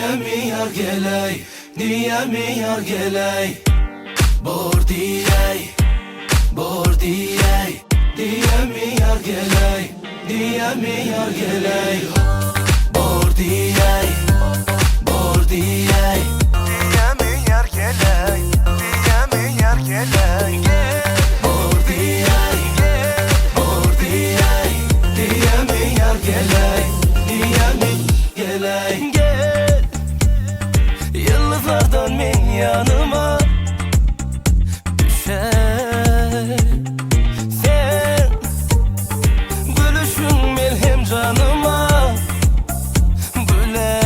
Niye mi yar geley, niye mi yar geley? Bordiyey, bordiyey. Niye mi yar geley, niye mi yar geley? Bordiyey, bordiyey. Niye mi yar geley, niye mi yar geley? Bordiyey, bordiyey. Niye mi yar geley, niye mi geley? Gel, yıldızlardan min yanıma düşer. Sen gülüşün melhem canıma. Güle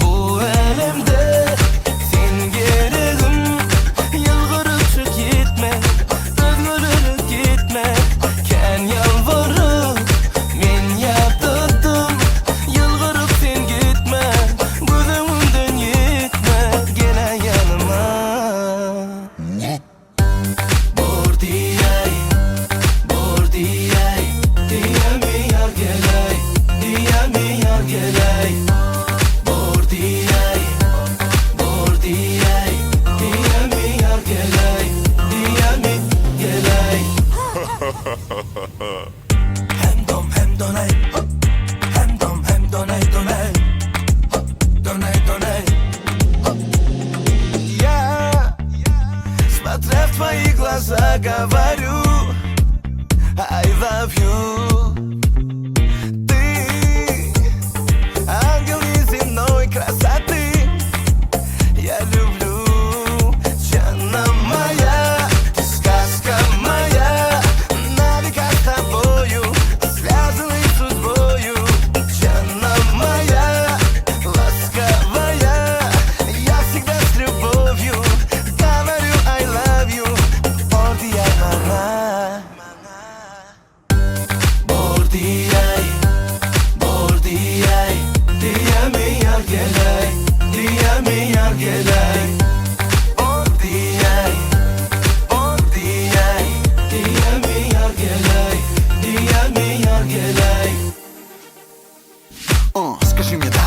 bu elimde sen gelirim. Yılgırıp çık gitme, özgürlük gitme. Ken yalvarıp min yaptırdım. Yılgırıp sen gitme, gözümden gitme. Gele yanıma. Bordiyey, bordiyey. Niye mi yar geley, niye mi yar geley? Bordiyey, bordiyey. Niye mi yar geley, niye mi geley? Hem dom hem donay, hem dom hem donay donay, donay donay. Я, смотря в твои глаза, говорю I love you. Ты ангел неземной красоты. Я люблю, Жанна моя, ты сказка моя. На века с тобою, связаны судьбою. Жанна моя, ласковая. Я всегда с любовью говорю I love you. Бordiyey мама. Bordiyey, bordiyey. Niye mi yar geley, niye mi yar geley? Bordiyey, bordiyey. Niye mi yar geley, niye mi yar geley? Скажи мне да.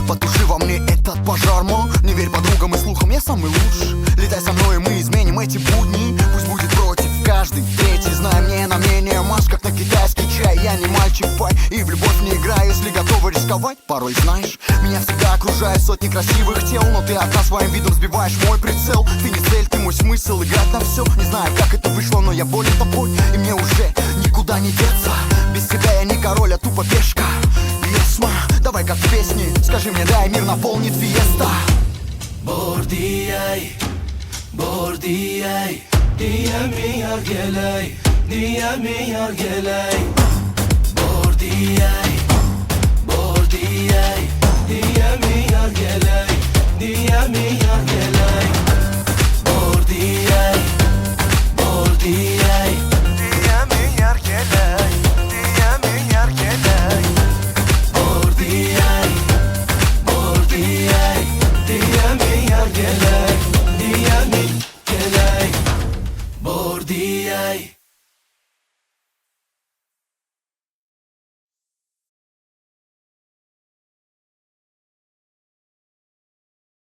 Потуши во мне этот пожар, мол. Не верь подругам и слухам, я самый лучший. Летай со мной, и мы изменим эти будни. Пусть будет против каждый третий. Знай мне на мнение, маш как на китайский чай. Я не мальчик, пай, и в любовь не играю. Если готова рисковать, порой знаешь, меня всегда окружают сотни красивых тел. Но ты одна своим видом сбиваешь мой прицел. Ты не цель, ты мой смысл, играть на все. Не знаю, как это вышло, но я болен тобой. И мне уже никуда не деться. Без тебя я не король, а тупо пешка. Есма, давай как в песне. Скажи мне, дай, мир наполнит фиеста. Bordiyey, bordiyey. Niye mi yar geley, niye mi yar geley? Bordiyey, bordiyey. Niye mi yar geley, niye mi yar geley? Bordiyey, bordiyey. Niye mi yar geley, niye mi yar geley? Bordiyey, bordiyey. Niye mi yar geley, niye mi